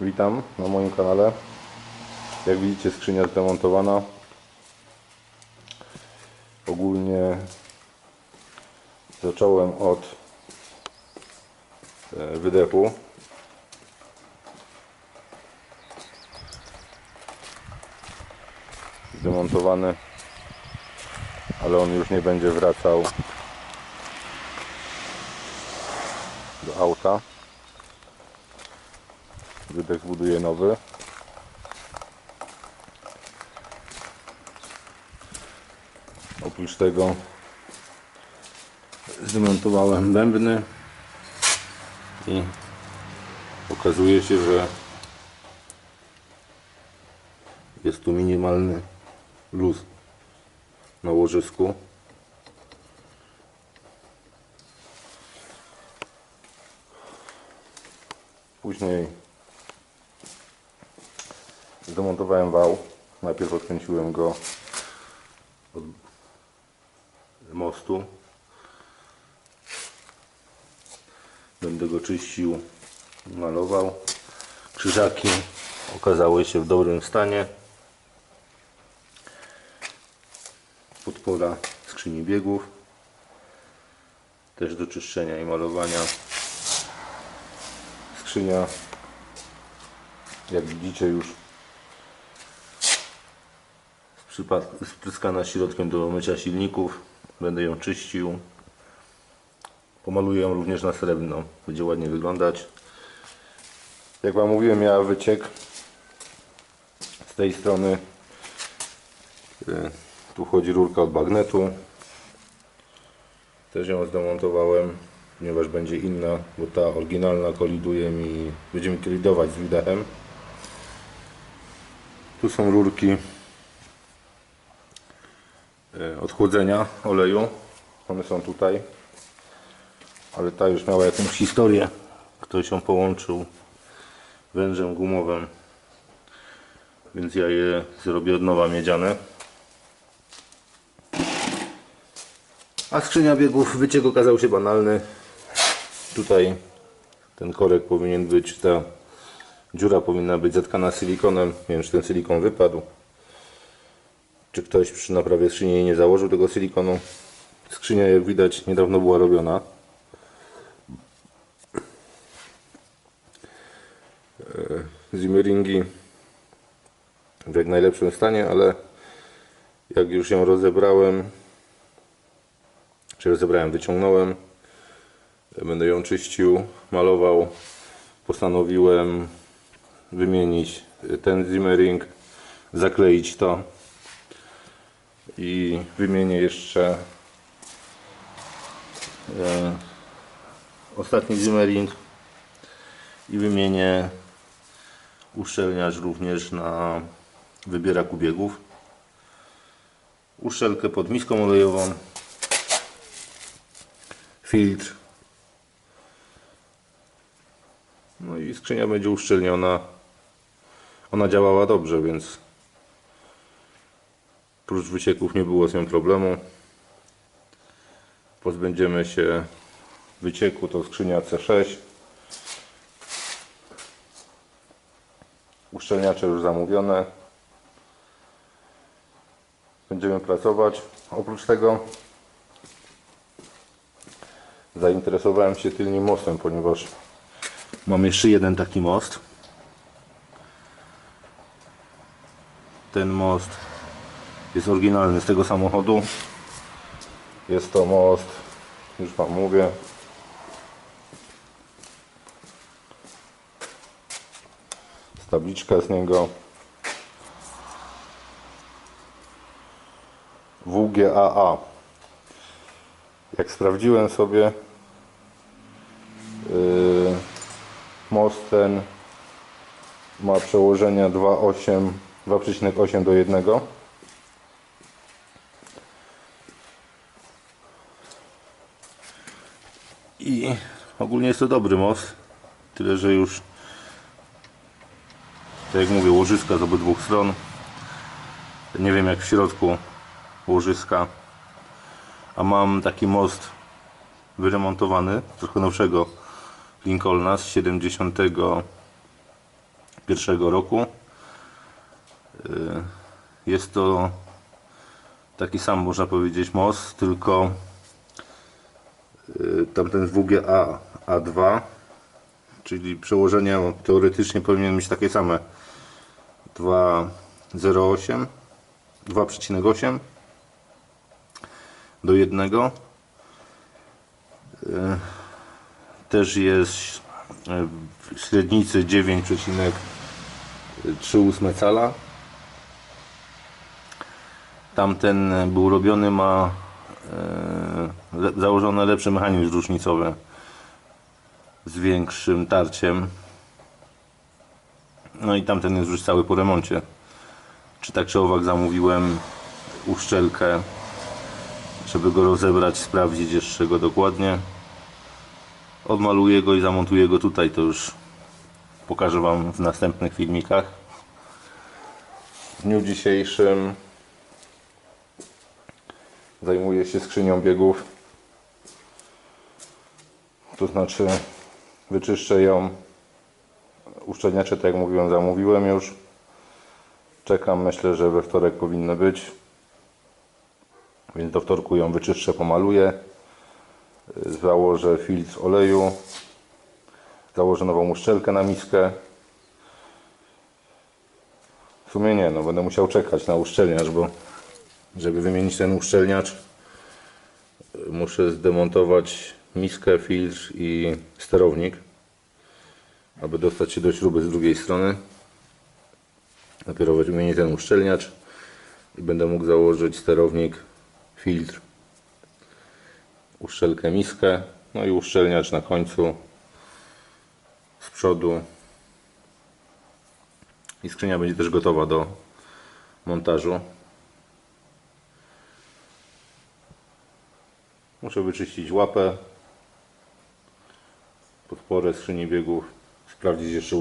Witam na moim kanale. Jak widzicie, skrzynia zdemontowana. Ogólnie zacząłem od wydechu. Zdemontowany, ale on już nie będzie wracał do auta. Wydech zbuduję nowy. Oprócz tego zdemontowałem bębny i okazuje się, że jest tu minimalny luz na łożysku. Później zdemontowałem wał. Najpierw odkręciłem go od mostu. Będę go czyścił i malował. Krzyżaki okazały się w dobrym stanie. Podpora skrzyni biegów też do czyszczenia i malowania. Skrzynia, jak widzicie, już spryskana środkiem do mycia silników. Będę ją czyścił. Pomaluję ją również na srebrno. Będzie ładnie wyglądać. Jak Wam mówiłem, miała wyciek z tej strony. Tu wchodzi rurka od magnetu. Też ją zdemontowałem, ponieważ będzie inna, bo ta oryginalna koliduje mi, będzie mi kolidować z wydechem. Tu są rurki od chłodzenia oleju. One są tutaj, ale ta już miała jakąś historię. Ktoś ją połączył wężem gumowym, więc ja je zrobię od nowa miedziane. A skrzynia biegów, wyciek okazał się banalny. Tutaj ten korek powinien być, ta dziura powinna być zatkana silikonem. Nie wiem, czy ten silikon wypadł, czy ktoś przy naprawie skrzyni nie założył tego silikonu. Skrzynia, jak widać, niedawno była robiona. Zimmeringi w jak najlepszym stanie, ale jak już ją rozebrałem, wyciągnąłem, będę ją czyścił, malował, postanowiłem wymienić ten zimmering, zakleić to i wymienię jeszcze ostatni zimmering i wymienię uszczelniacz również na wybieraku biegów, uszczelkę pod miską olejową, filtr, no i skrzynia będzie uszczelniona. Ona działała dobrze, więc prócz wycieków nie było z nią problemu. Pozbędziemy się wycieku. To skrzynia C6. Uszczelniacze już zamówione. Będziemy pracować. Oprócz tego zainteresowałem się tylnym mostem, ponieważ mam jeszcze jeden taki most. Ten most jest oryginalny z tego samochodu. Jest to most, już Wam mówię, jest tabliczka z niego WGAA. Jak sprawdziłem sobie, most ten ma przełożenia 2,8 do 1. I ogólnie jest to dobry most, tyle że już, tak jak mówię, łożyska z obydwu stron. Nie wiem jak w środku łożyska, a mam taki most wyremontowany, trochę nowszego Lincolna z 70 2001 roku. Jest to taki sam, można powiedzieć, most, tylko tamten WGA A2, czyli przełożenia teoretycznie powinien mieć takie same 2,08 do 1. Też jest w średnicy 9,38 cala. Tamten był robiony, ma założone lepszy mechanizm różnicowy z większym tarciem. No i tamten jest już cały po remoncie. Czy tak czy owak zamówiłem uszczelkę, żeby go rozebrać, sprawdzić jeszcze go dokładnie. Odmaluję go i zamontuję go tutaj, to już pokażę Wam w następnych filmikach. W dniu dzisiejszym zajmuję się skrzynią biegów, to znaczy wyczyszczę ją. Uszczelniacze, tak jak mówiłem, zamówiłem już. Czekam, myślę, że we wtorek powinny być, więc do wtorku ją wyczyszczę, pomaluję, założę filtr oleju, założę nową uszczelkę na miskę. W sumie nie, no będę musiał czekać na uszczelniacz, bo żeby wymienić ten uszczelniacz, muszę zdemontować miskę, filtr i sterownik, aby dostać się do śruby z drugiej strony. Dopiero wymienię ten uszczelniacz i będę mógł założyć sterownik, filtr, uszczelkę, miskę, no i uszczelniacz na końcu z przodu. I skrzynia będzie też gotowa do montażu. Muszę wyczyścić łapę, podporę skrzyni biegów, sprawdzić jeszcze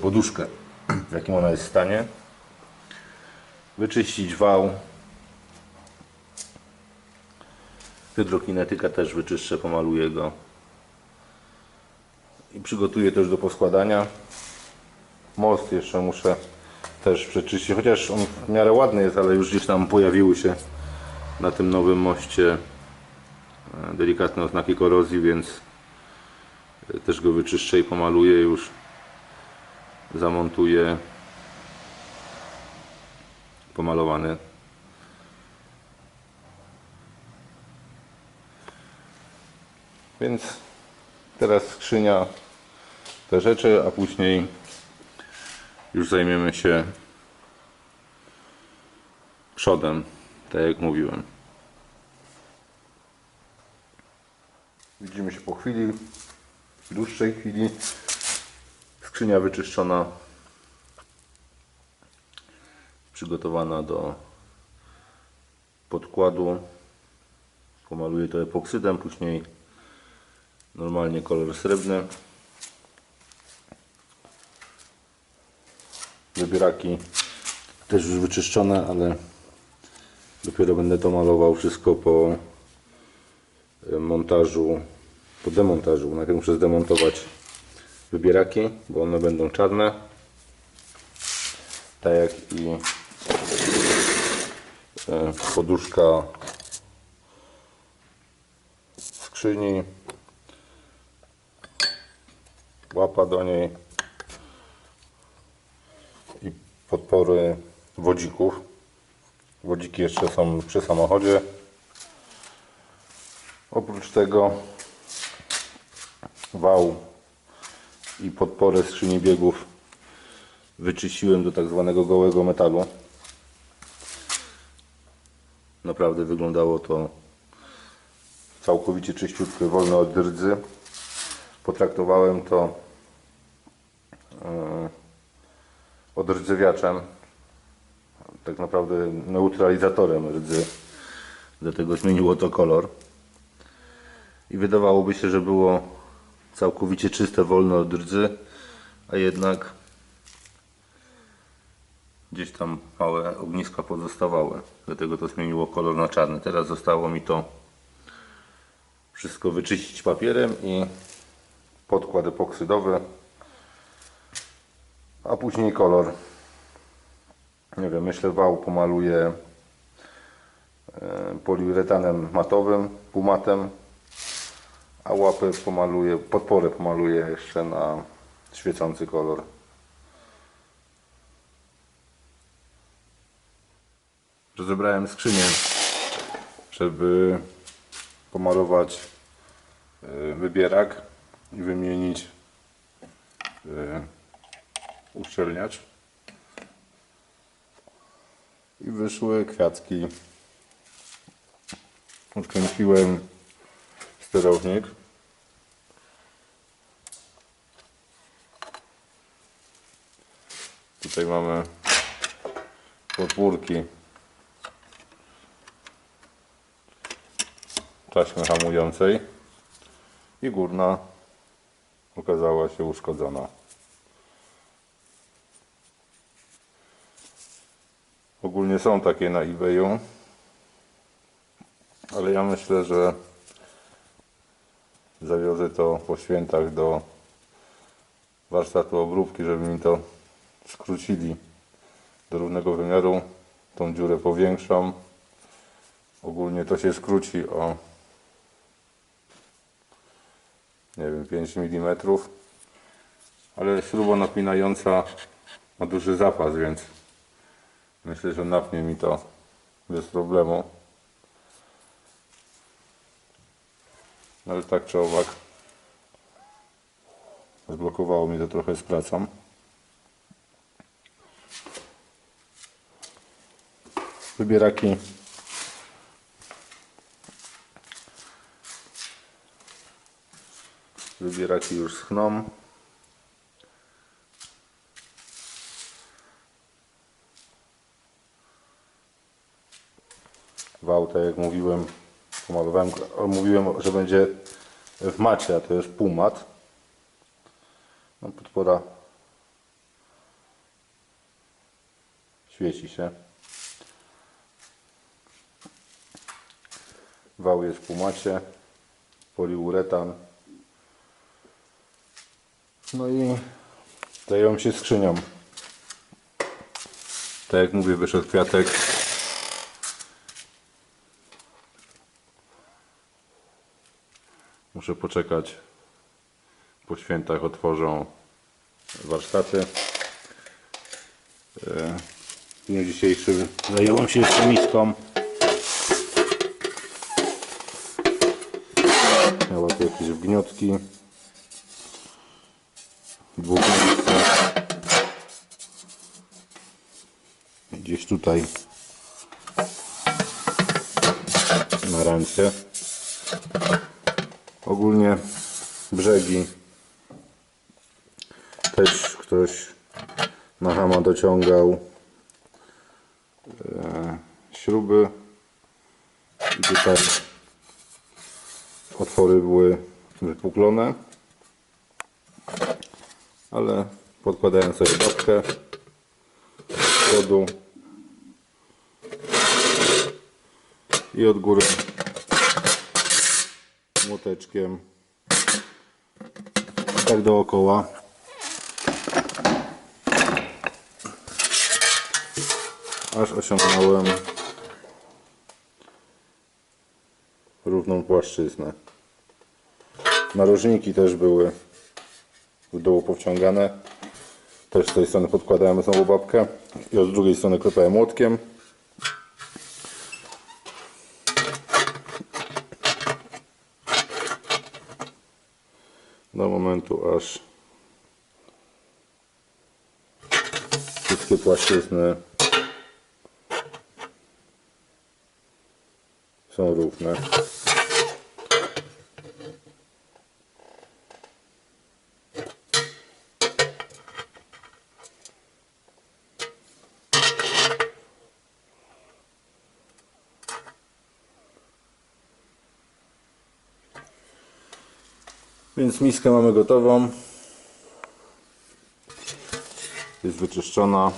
poduszkę, w jakim ona jest stanie, wyczyścić wał, hydrokinetyka też wyczyszczę, pomaluję go i przygotuję też do poskładania. Most jeszcze muszę też przeczyścić, chociaż on w miarę ładny jest, ale już gdzieś tam pojawiły się na tym nowym moście delikatne oznaki korozji, więc też go wyczyszczę i pomaluję, już zamontuję pomalowany. Więc teraz skrzynia, te rzeczy, a później już zajmiemy się przodem, tak jak mówiłem. Widzimy się po chwili, dłuższej chwili. Skrzynia wyczyszczona, przygotowana do podkładu. Pomaluję to epoksydem, później normalnie kolor srebrny. Wybieraki też już wyczyszczone, ale dopiero będę to malował wszystko po montażu, po demontażu. Najpierw muszę zdemontować wybieraki, bo one będą czarne, tak jak i poduszka skrzyni, łapa do niej i podpory wodzików. Wodziki jeszcze są przy samochodzie. Oprócz tego wał i podporę skrzyni biegów wyczyściłem do tak zwanego gołego metalu. Naprawdę wyglądało to całkowicie czyściutko, wolne od rdzy. Potraktowałem to odrdzewiaczem, tak naprawdę neutralizatorem rdzy, dlatego zmieniło to kolor. I wydawałoby się, że było całkowicie czyste, wolne od rdzy, a jednak gdzieś tam małe ogniska pozostawały, dlatego to zmieniło kolor na czarny. Teraz zostało mi to wszystko wyczyścić papierem i podkład epoksydowy, a później kolor. Nie wiem, myślę, wał pomaluję poliuretanem matowym, półmatem, a łapy pomaluję, podporę pomaluję jeszcze na świecący kolor. Rozebrałem skrzynię, żeby pomalować wybierak i wymienić uszczelniacz. I wyszły kwiatki. Odkręciłem sterownik. Tutaj mamy podpórki taśmy hamującej i górna okazała się uszkodzona. Ogólnie są takie na eBayu, ale ja myślę, że zawiozę to po świętach do warsztatu obróbki, żeby mi to skrócili do równego wymiaru, tą dziurę powiększą. Ogólnie to się skróci o, nie wiem, 5 mm, ale śruba napinająca ma duży zapas, więc myślę, że napnie mi to bez problemu. Ale tak czy owak zblokowało mi to trochę z pracą. Wybieraki już schną. Wał, tak jak mówiłem, pomalowałem, mówiłem, że będzie w macie, a to jest półmat. No, podpora świeci się. Wał jest w półmacie, poliuretan. No i zająłem się skrzynią. Tak jak mówię, wyszedł kwiatek. Muszę poczekać. Po świętach otworzą warsztaty. W dniu dzisiejszym zająłem się jeszcze miską. Miała tu jakieś wgniotki. Dwóch miejscach. Gdzieś tutaj na ręce. Ogólnie brzegi też ktoś na hama dociągał śruby i tutaj otwory były wypuklone, ale podkładałem sobie babkę z przodu i od góry młoteczkiem tak dookoła. Aż osiągnąłem równą płaszczyznę. Narożniki też były w dół powciągane. Też z tej strony podkładałem znowu babkę i od drugiej strony klepałem młotkiem. Do momentu, aż wszystkie płaszczyzny są równe. Więc miskę mamy gotową. Jest wyczyszczona.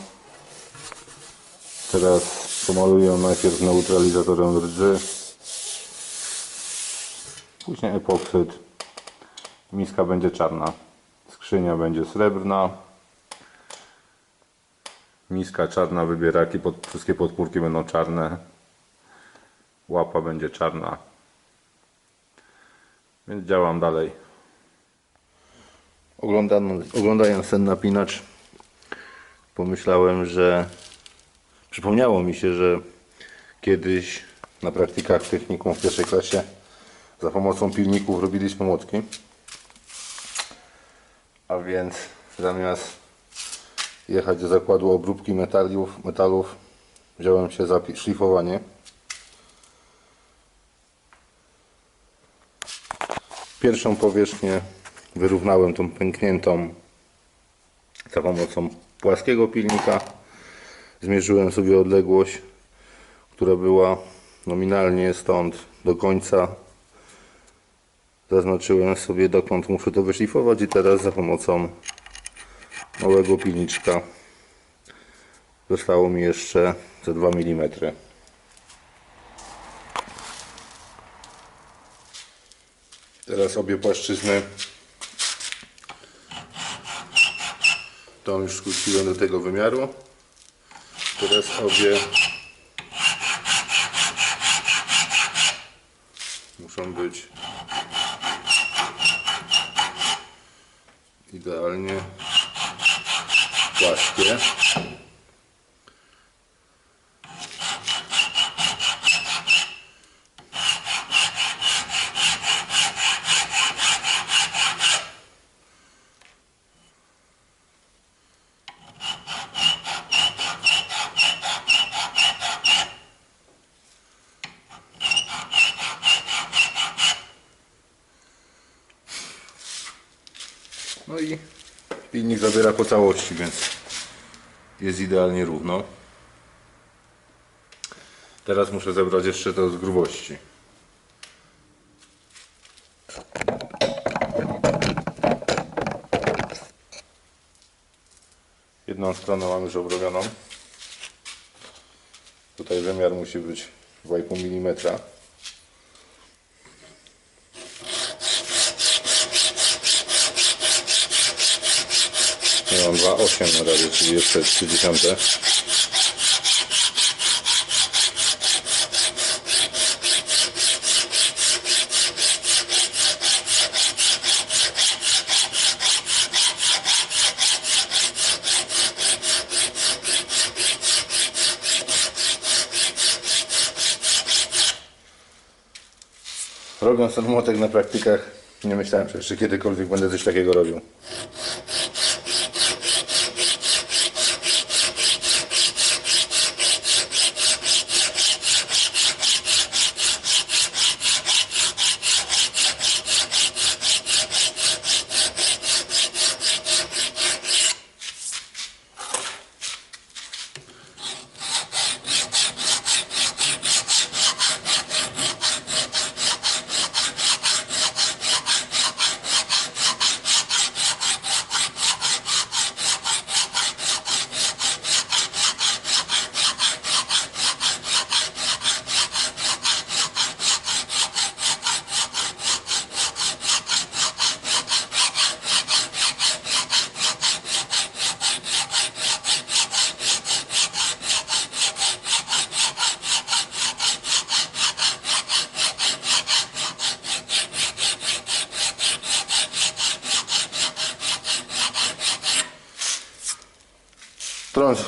Teraz pomaluję najpierw neutralizatorem rdzy. Później epoksyd Miska będzie czarna. Skrzynia będzie srebrna. Miska czarna, wybieraki, wszystkie podpórki będą czarne. Łapa będzie czarna. Więc działam dalej. Oglądając ten napinacz, pomyślałem, że przypomniało mi się, że kiedyś na praktykach technikum w pierwszej klasie za pomocą pilników robiliśmy młotki. A więc zamiast jechać do zakładu obróbki metalów wziąłem się za szlifowanie. Pierwszą powierzchnię wyrównałem tą pękniętą za pomocą płaskiego pilnika. Zmierzyłem sobie odległość, która była nominalnie stąd do końca. Zaznaczyłem sobie, dokąd muszę to wyszlifować, i teraz za pomocą małego pilniczka zostało mi jeszcze ze 2 mm. Teraz obie płaszczyzny tą już skróciłem do tego wymiaru. Teraz obie muszą być idealnie płaskie. No i pilnik zabiera po całości, więc jest idealnie równo. Teraz muszę zebrać jeszcze to z grubości. Jedną stronę mam już obrobioną. Tutaj wymiar musi być 2,5 mm. Ja mam 2,8 na razie, czyli jeszcze 0,3. Robiąc ten młotek na praktykach, nie myślałem, że jeszcze kiedykolwiek będę coś takiego robił.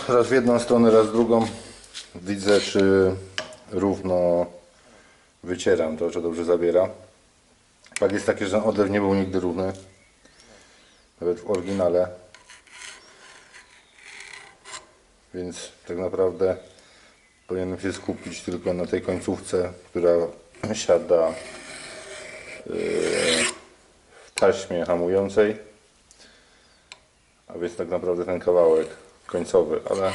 Raz w jedną stronę, raz w drugą. Widzę, czy równo wycieram to, czy dobrze zabiera. Fakt jest taki, że odlew nie był nigdy równy. Nawet w oryginale. Więc tak naprawdę powinienem się skupić tylko na tej końcówce, która siada w taśmie hamującej. A więc tak naprawdę ten kawałek końcowy, ale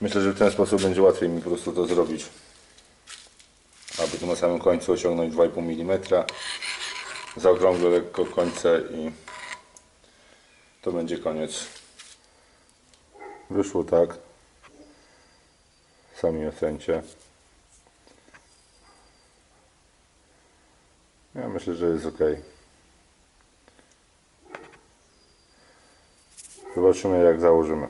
myślę, że w ten sposób będzie łatwiej mi po prostu to zrobić, aby tu na samym końcu osiągnąć 2,5 mm, zaokrąglę lekko końce i to będzie koniec. Wyszło tak, sami ocencie. Ja myślę, że jest ok. Zobaczymy, jak założymy.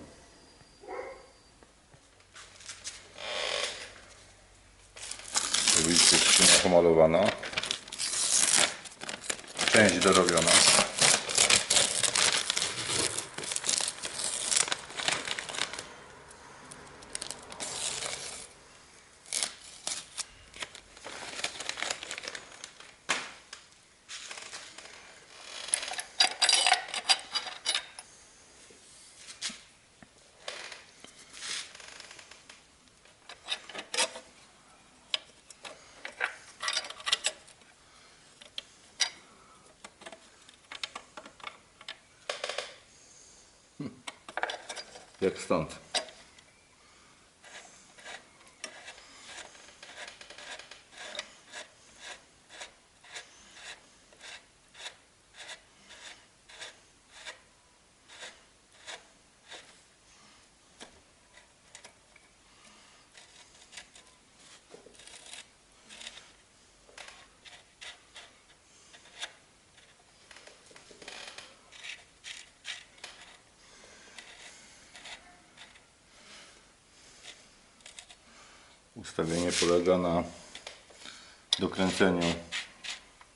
Widzicie, skrzynia pomalowana. Część dorobiona. Jak stąd. Ustawienie polega na dokręceniu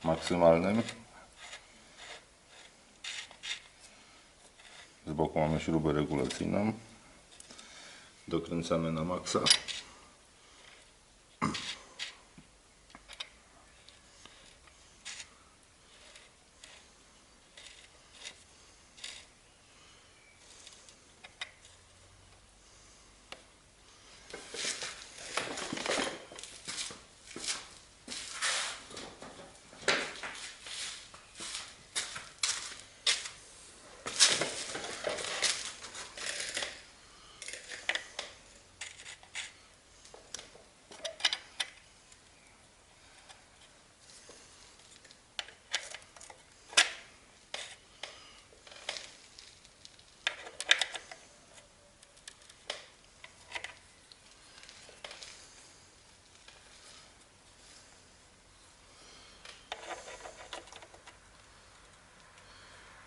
maksymalnym. Z boku mamy śrubę regulacyjną. Dokręcamy na maksa.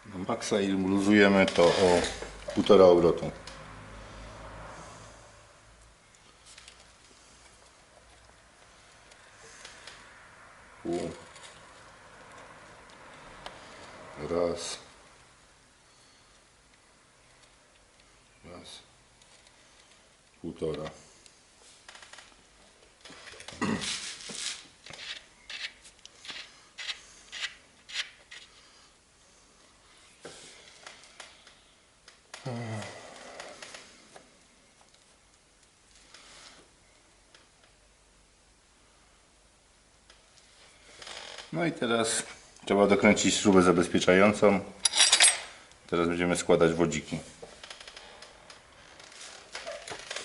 Na maksa i luzujemy to o 1,5 obrotu. Pół. Raz. Raz. 1,5. No i teraz trzeba dokręcić śrubę zabezpieczającą. Teraz będziemy składać wodziki.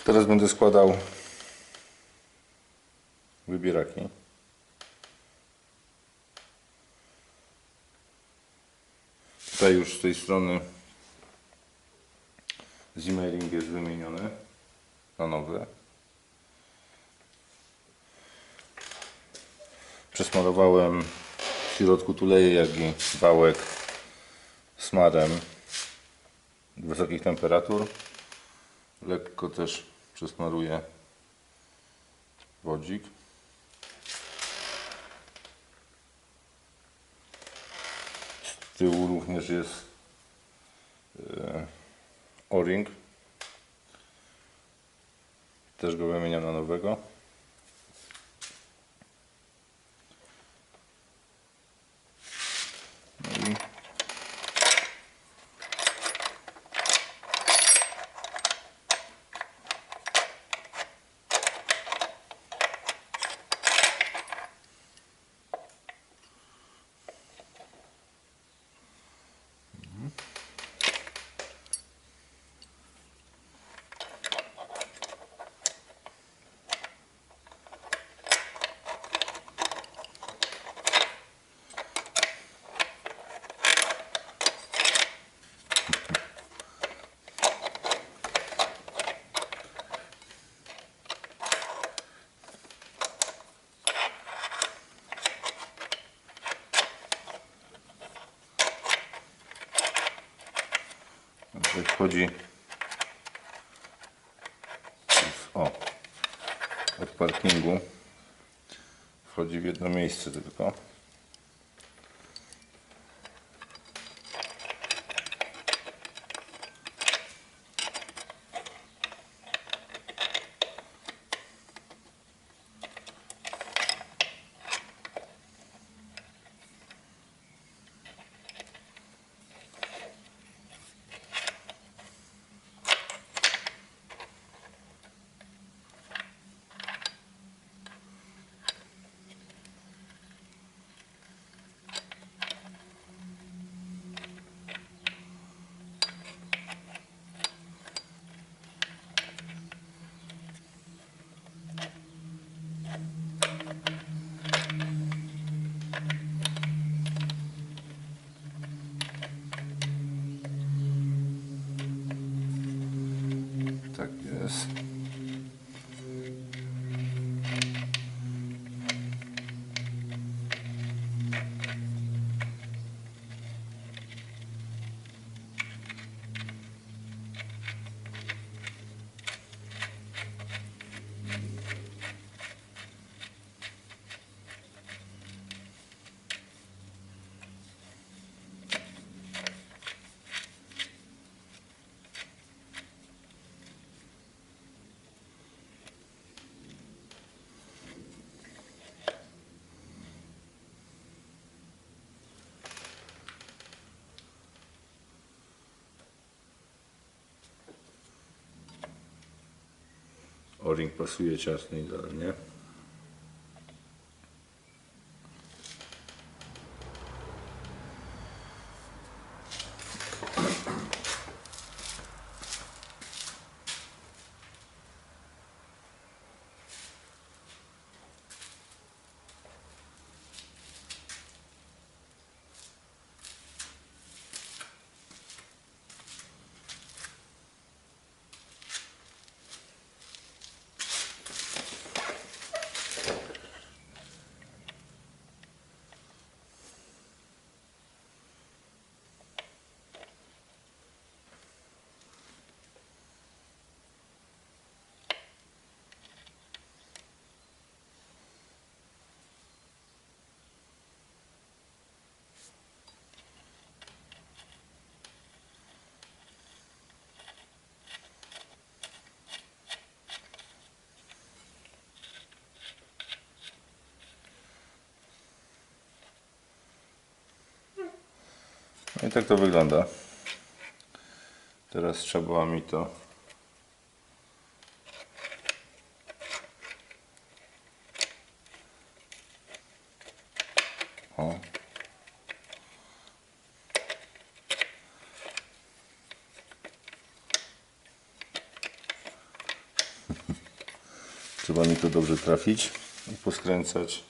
Teraz będę składał wybieraki. Tutaj już z tej strony zimmering jest wymieniony na nowy. Przesmarowałem w środku tuleje, jak i wałek smarem wysokich temperatur. Lekko też przesmaruję wodzik. Z tyłu również jest o-ring. Też go wymieniam na nowego. Tutaj wchodzi od parkingu. Wchodzi w jedno miejsce tylko. Tak jest. O-ring pasuje ciasno idealnie. No i tak to wygląda. Teraz trzeba mi to trzeba mi to dobrze trafić i poskręcać.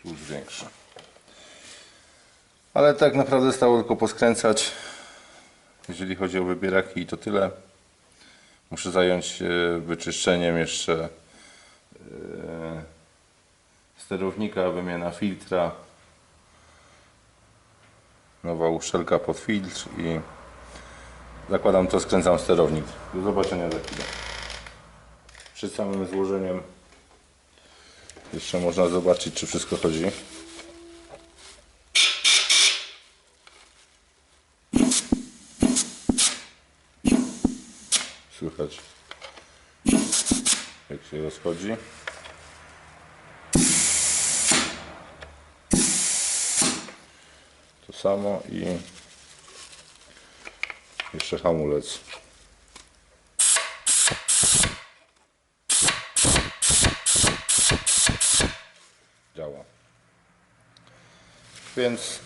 Już większa. Ale tak naprawdę stało tylko poskręcać. Jeżeli chodzi o wybieraki, to tyle. Muszę zająć się wyczyszczeniem jeszcze sterownika, wymiana filtra, nowa uszczelka pod filtr i zakładam to, skręcam sterownik. Do zobaczenia za chwilę. Przed samym złożeniem jeszcze można zobaczyć, czy wszystko chodzi. Słychać, jak się rozchodzi. samo i jeszcze hamulec. Działa. Więc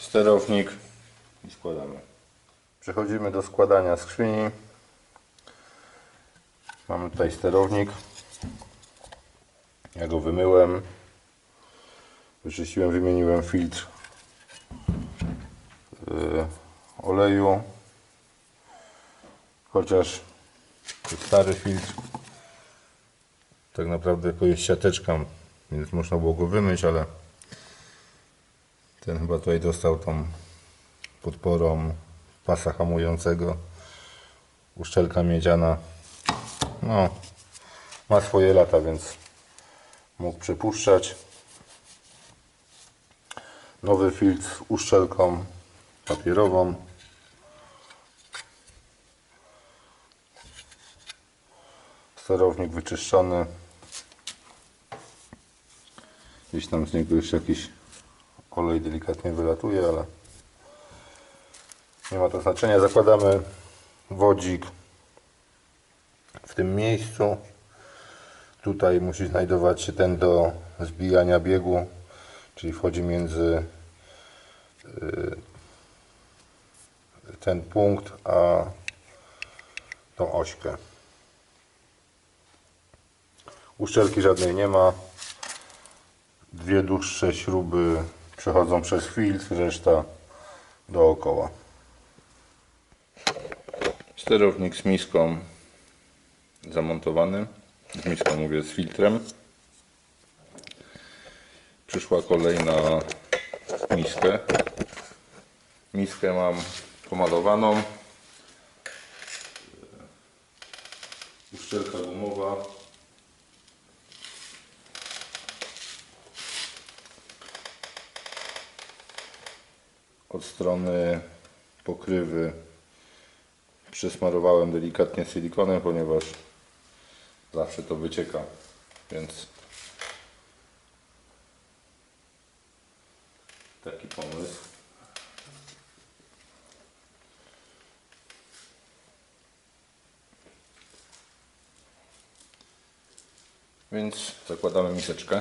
sterownik i składamy. Przechodzimy do składania skrzyni. Mamy tutaj sterownik. Ja go wymyłem, wyczyściłem, wymieniłem filtr oleju, chociaż to stary filtr, tak naprawdę to jest siateczka, więc można było go wymyć, ale ten chyba tutaj dostał tą podporą pasa hamującego, uszczelka miedziana, no ma swoje lata, więc mógł przepuszczać. Nowy filtr z uszczelką papierową. Sterownik wyczyszczony. Gdzieś tam z niego jeszcze jakiś olej delikatnie wylatuje, ale nie ma to znaczenia. Zakładamy wodzik w tym miejscu. Tutaj musi znajdować się ten do zbijania biegu, czyli wchodzi między ten punkt a tą ośkę. Uszczelki żadnej nie ma. Dwie dłuższe śruby przechodzą przez filtr, reszta dookoła. Sterownik z miską zamontowany. Z miską, mówię, z filtrem. Przyszła kolej na miskę. Miskę mam pomalowaną. Uszczelka gumowa. Od strony pokrywy przysmarowałem delikatnie silikonem, ponieważ zawsze to wycieka, więc taki pomysł. Więc zakładamy miseczkę.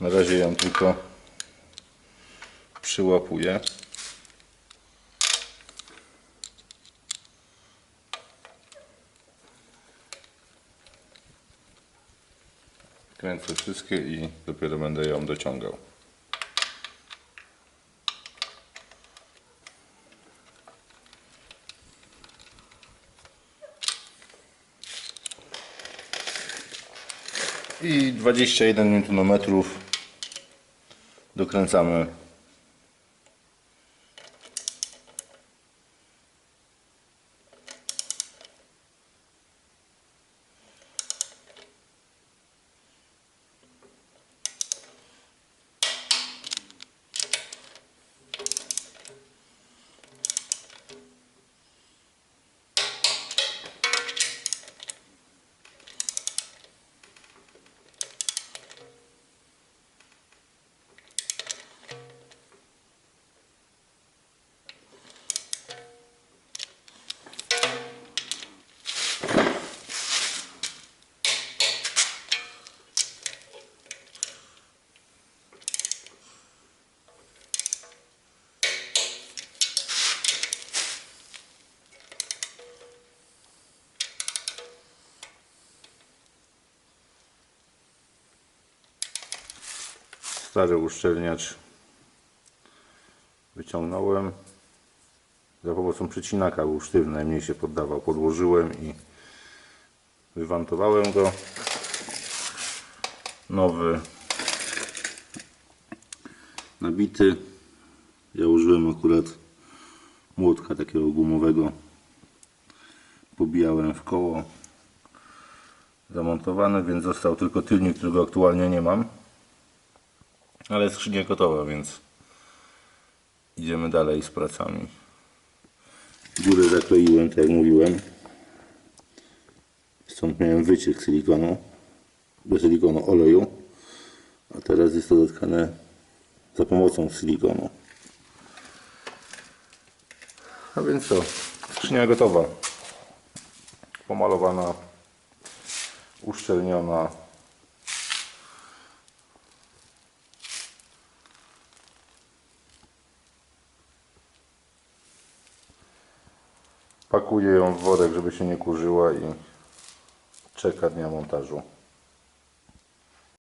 Na razie ją tylko przyłapuję. Kręcę wszystkie i dopiero będę ją dociągał. I 21 Nm dokręcamy . Stary uszczelniacz wyciągnąłem za pomocą przecinaka, był sztywny, najmniej się poddawał. Podłożyłem i wywantowałem go. Nowy nabity. Ja użyłem akurat młotka takiego gumowego. Pobijałem w koło. Zamontowany, więc został tylko tylnik, którego aktualnie nie mam. Ale skrzynia gotowa, więc idziemy dalej z pracami. Górę zakleiłem, tak jak mówiłem. Stąd miałem wyciek silikonu, do silikonu oleju, a teraz jest to zatkane za pomocą silikonu. A więc co? Skrzynia gotowa. Pomalowana, uszczelniona. Pakuję ją w worek, żeby się nie kurzyła i czeka dnia montażu.